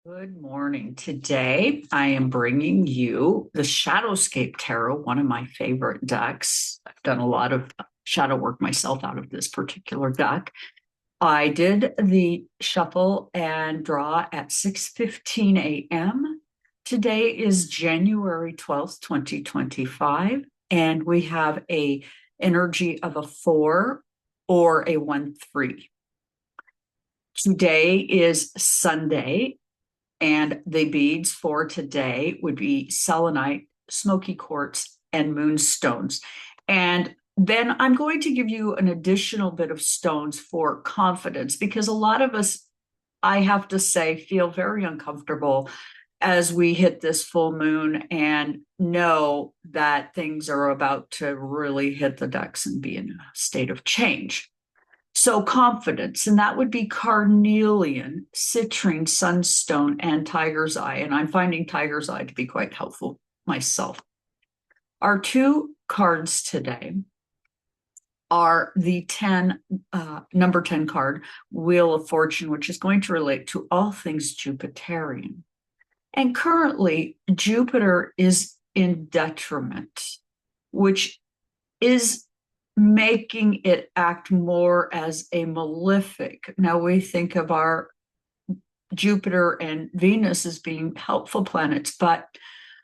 Good morning. Today, I am bringing you the Shadowscape Tarot, one of my favorite decks. I've done a lot of shadow work myself out of this particular deck. I did the shuffle and draw at 6:15 a.m. Today is January 12th, 2025, and we have a energy of a 4 or a 1-3. Today is Sunday, and the beads for today would be selenite, smoky quartz, and moonstones. And then I'm going to give you an additional bit of stones for confidence, because a lot of us, I have to say, feel very uncomfortable as we hit this full moon and know that things are about to really hit the decks and be in a state of change. So confidence, and that would be carnelian, citrine, sunstone, and tiger's eye. And I'm finding tiger's eye to be quite helpful myself. Our two cards today are the number 10 card, Wheel of Fortune, which is going to relate to all things Jupiterian. And currently, Jupiter is in detriment, which is making it act more as a malefic. Now we think of our Jupiter and Venus as being helpful planets, but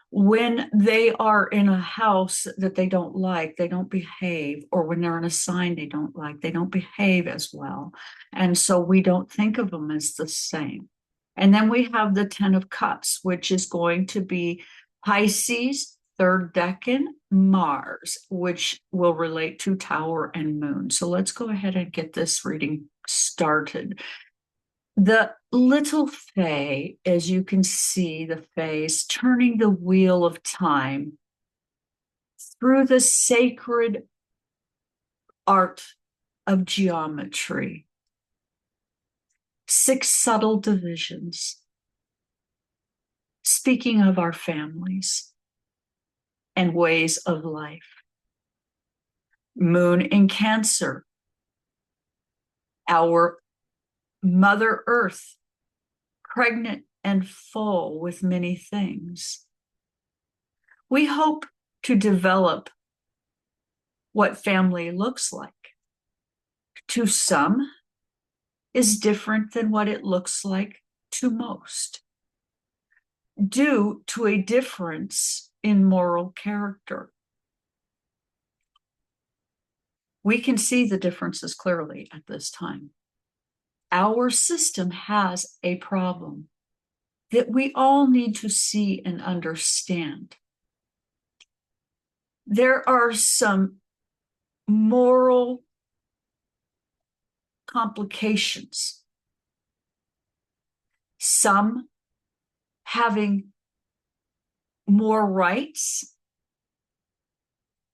when they are in a house that they don't like, they don't behave, or when they're in a sign they don't like, they don't behave as well. And so we don't think of them as the same. And then we have the 10 of Cups, which is going to be Pisces, third decan, Mars, which will relate to Tower and Moon. So let's go ahead and get this reading started. The little Fae, as you can see, the Fae is turning the wheel of time through the sacred art of geometry. 6 subtle divisions, speaking of our families and ways of life. Moon in Cancer, our Mother Earth, pregnant and full with many things. We hope to develop what family looks like. To some, is different than what it looks like to most, due to a difference in moral character. We can see the differences clearly at this time. Our system has a problem that we all need to see and understand. There are some moral complications, some having more rights,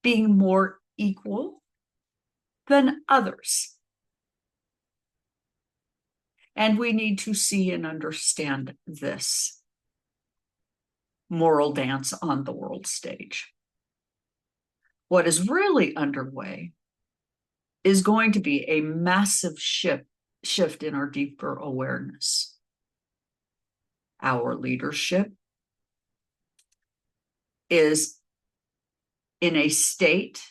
being more equal than others. And we need to see and understand this moral dance on the world stage. What is really underway is going to be a massive shift in our deeper awareness. Our leadership is in a state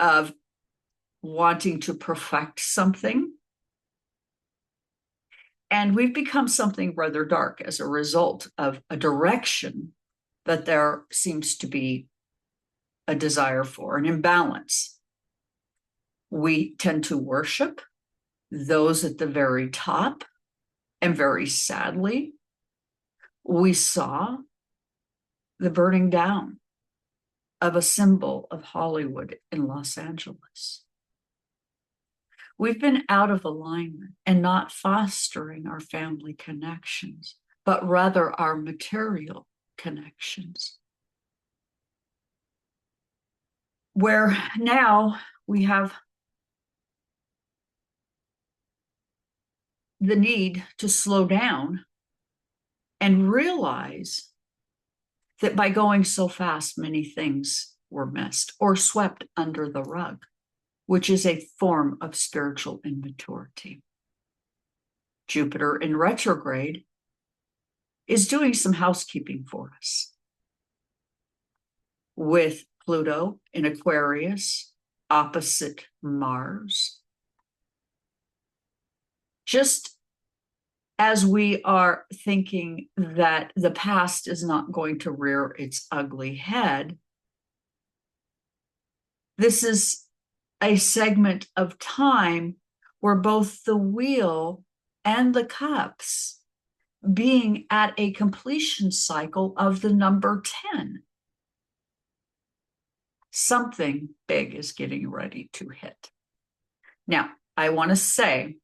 of wanting to perfect something. And we've become something rather dark as a result of a direction that there seems to be a desire for, an imbalance. We tend to worship those at the very top, and very sadly, we saw the burning down of a symbol of Hollywood in Los Angeles. We've been out of alignment and not fostering our family connections, but rather our material connections. Where now we have the need to slow down and realize that by going so fast, many things were missed or swept under the rug, which is a form of spiritual immaturity. Jupiter in retrograde is doing some housekeeping for us with Pluto in Aquarius opposite Mars. Just as we are thinking that the past is not going to rear its ugly head, this is a segment of time where both the wheel and the cups being at a completion cycle of the number 10. Something big is getting ready to hit. Now, I want to say,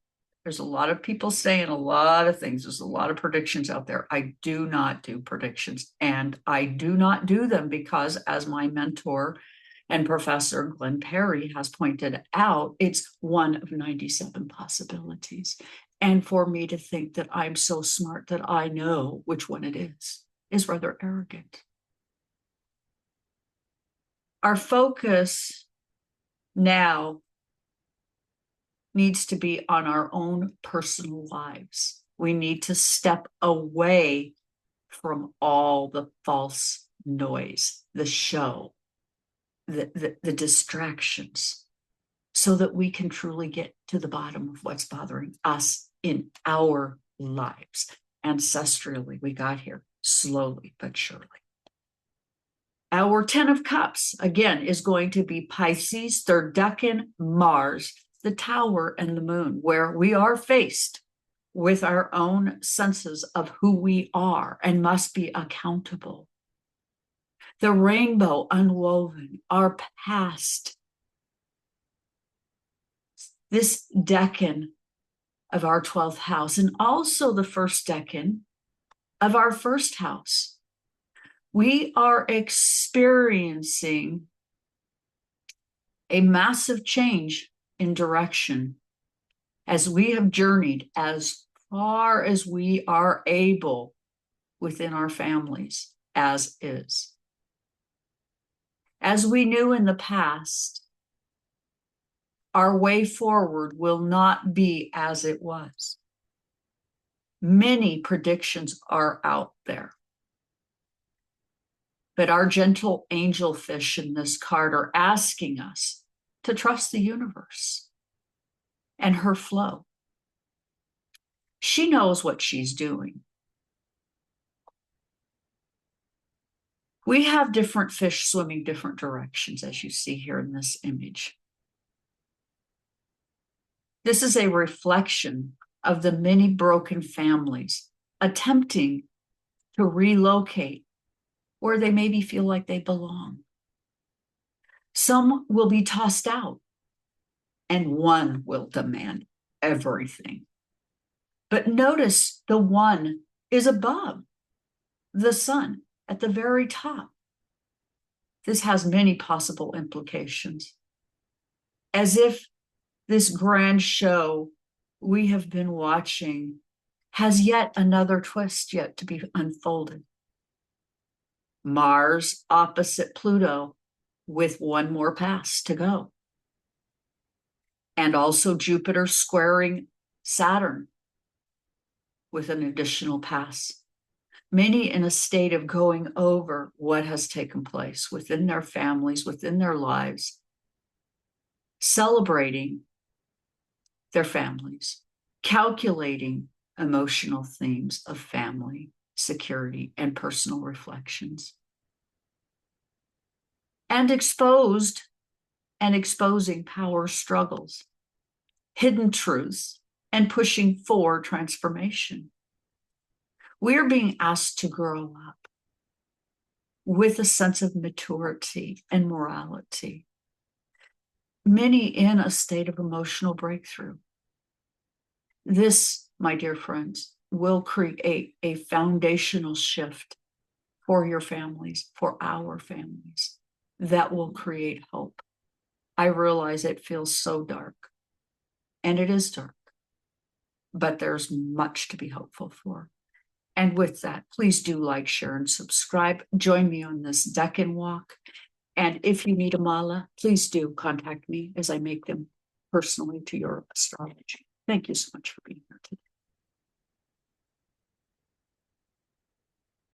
there's a lot of people saying a lot of things. There's a lot of predictions out there. I do not do predictions, and I do not do them because, as my mentor and Professor Glenn Perry has pointed out, it's one of 97 possibilities. And for me to think that I'm so smart that I know which one it is rather arrogant. Our focus now needs to be on our own personal lives. We need to step away from all the false noise, the show, the distractions, so that we can truly get to the bottom of what's bothering us in our lives. Ancestrally, we got here slowly but surely. Our 10 of Cups, again, is going to be Pisces, third Decan, Mars, the Tower, and the Moon, where we are faced with our own senses of who we are and must be accountable. The rainbow unwoven, our past. This Decan of our 12th house, and also the first Decan of our first house. We are experiencing a massive change in direction as we have journeyed as far as we are able within our families, as is. As we knew in the past, our way forward will not be as it was. Many predictions are out there. But our gentle angelfish in this card are asking us to trust the universe and her flow. She knows what she's doing. We have different fish swimming different directions, as you see here in this image. This is a reflection of the many broken families attempting to relocate where they maybe feel like they belong. Some will be tossed out, and one will demand everything. But notice the one is above the sun at the very top. This has many possible implications. As if this grand show we have been watching has yet another twist yet to be unfolded. Mars opposite Pluto with one more pass to go. And also Jupiter squaring Saturn with an additional pass. Many in a state of going over what has taken place within their families, within their lives, celebrating their families, calculating emotional themes of family, security, and personal reflections. And exposed and exposing power struggles, hidden truths, and pushing for transformation. We're being asked to grow up with a sense of maturity and morality. Many in a state of emotional breakthrough. This, my dear friends, will create a foundational shift for your families, for our families, that will create hope. I realize it feels so dark, and it is dark, but there's much to be hopeful for. And with that, please do like, share, and subscribe. Join me on this Decan walk. And if you need a mala, please do contact me as I make them personally to your astrology. Thank you so much for being here today.